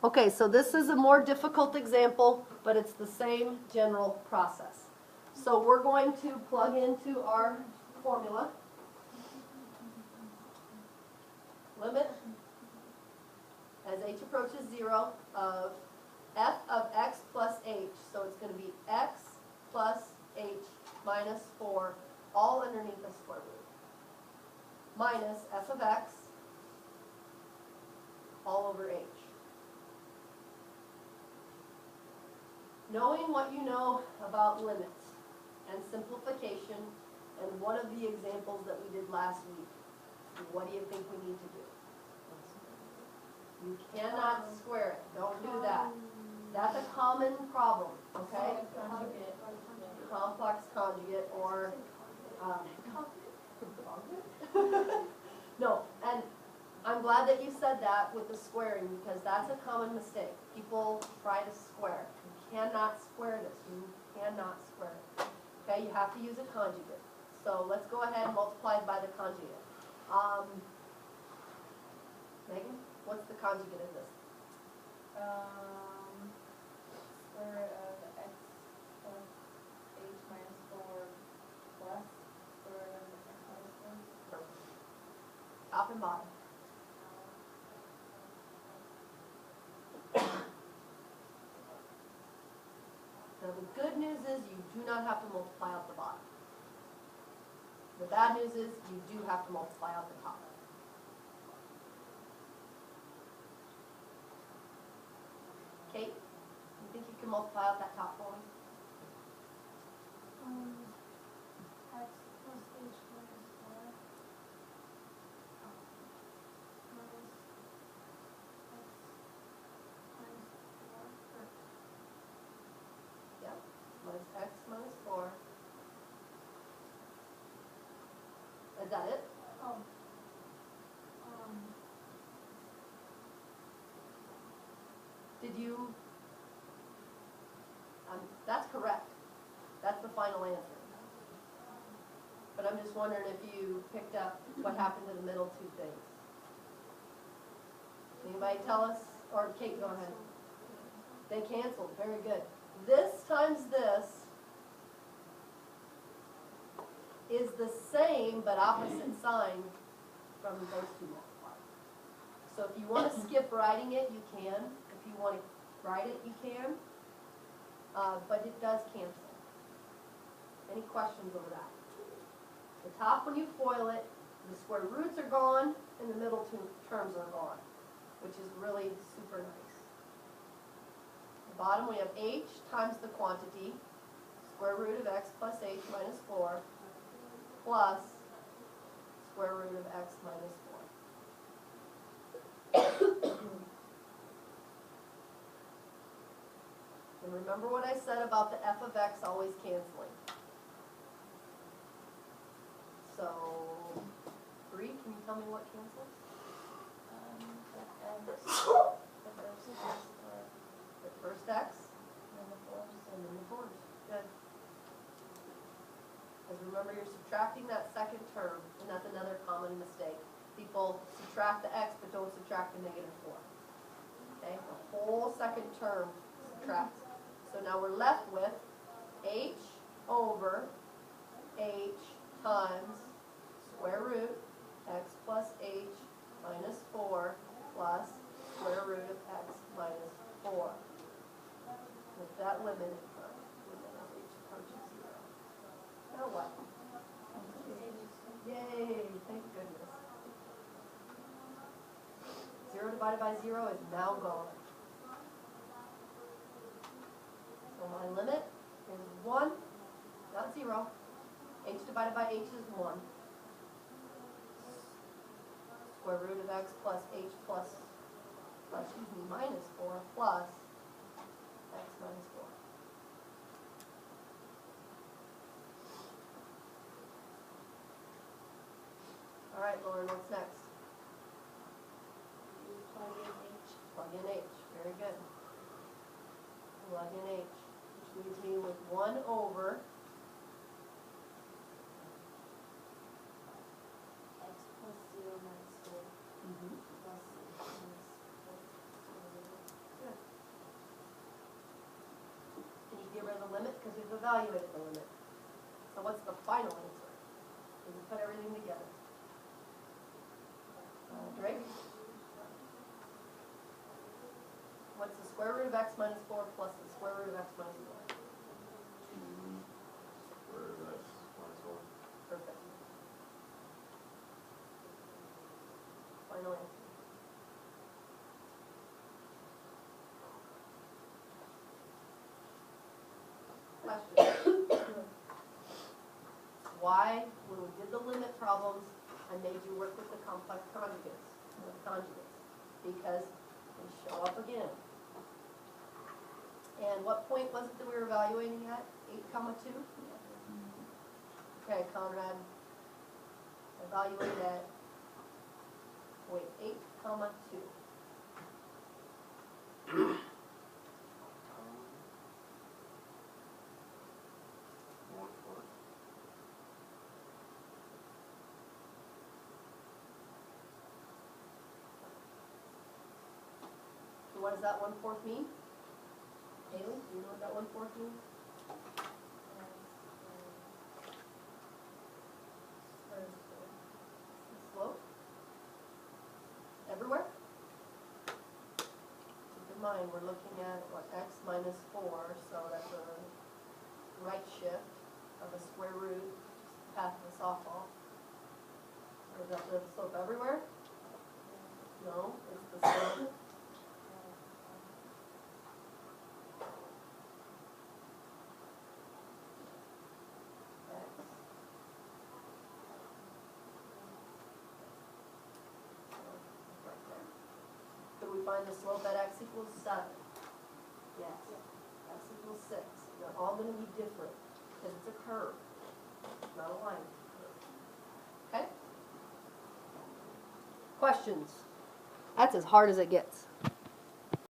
Okay, so this is a more difficult example, but it's the same general process. So we're going to plug into our formula. Limit as h approaches 0 of f of x plus h. So it's going to be x plus h minus 4 all underneath the square root. Minus f of x all over h. Knowing what you know about limits and simplification and one of the examples that we did last week, what do you think we need to do? You cannot square it. Don't do that. That's a common problem, okay? Complex conjugate or no, and I'm glad that you said that with the squaring because that's a common mistake. People try to square. You cannot square this. You cannot square it. Okay, you have to use a conjugate. So let's go ahead and multiply it by the conjugate. Megan, what's the conjugate of this? Square root of x plus h minus 4 plus square root of x minus 4. Perfect. Top and bottom. Now the good news is you do not have to multiply out the bottom. The bad news is you do have to multiply out the top. Kate, you think you can multiply out that top for me? X plus h minus 4 minus x minus 4. Yep. Minus x minus 4. Is that it? Oh. Did you? That's correct. That's the final answer. But I'm just wondering if you picked up what happened to the middle two things. Anybody tell us? Or Kate, go ahead. They canceled. Very good. This times this is the same but opposite sign from those two multipliers. So if you want to skip writing it, you can. If you want to write it, you can. But it does cancel. Any questions over that? The top, when you FOIL it, the square roots are gone, and the middle two terms are gone, which is really super nice. The bottom, we have h times the quantity, square root of x plus h minus 4, plus square root of x minus 4. And remember what I said about the f of x always canceling. So, Bree, can you tell me what cancels? The first x, And the 4s. and then the 4s. Good. Because remember, you're subtracting that second term, and that's another common mistake. People subtract the x, but don't subtract the negative 4. Okay, the whole second term subtracts. So now we're left with h over h times square root x plus h minus 4 plus square root of x minus 4. With that limit in front, limit of h approaches 0. Now what? Yay, thank goodness. 0 divided by 0 is now gone. So my limit is 1, not 0. H divided by h is 1. Square root of x plus h minus 4 plus x minus 4. All right, Lauren, what's next? You plug in h. Plug in h. Very good. Plug in h, which leaves me with 1 over X plus 0 minus 4 plus h minus 4. because we've evaluated the limit. So what's the final answer? When you put everything together. Drake? What's the square root of x minus 4 plus the square root of x minus 4? 2 square root of x minus 4. Perfect. Final answer. Question. Why, when we did the limit problems, I made you work with the complex conjugates, because they show up again. And what point was it that we were evaluating at? 8, 2? Okay, Conrad, evaluate at point 8, 2. So what does that 1/4 mean? Haley, do you know what that 1/4 means? The slope? Everywhere? Keep in mind, we're looking at what, x minus 4, so that's a right shift of a square root, just half of a softball. So is that the slope everywhere? No, it's the slope. Could we find the slope at x equals 7? Yes. X equals 6. They're all going to be different because it's a curve, not a line. Okay? Questions? That's as hard as it gets.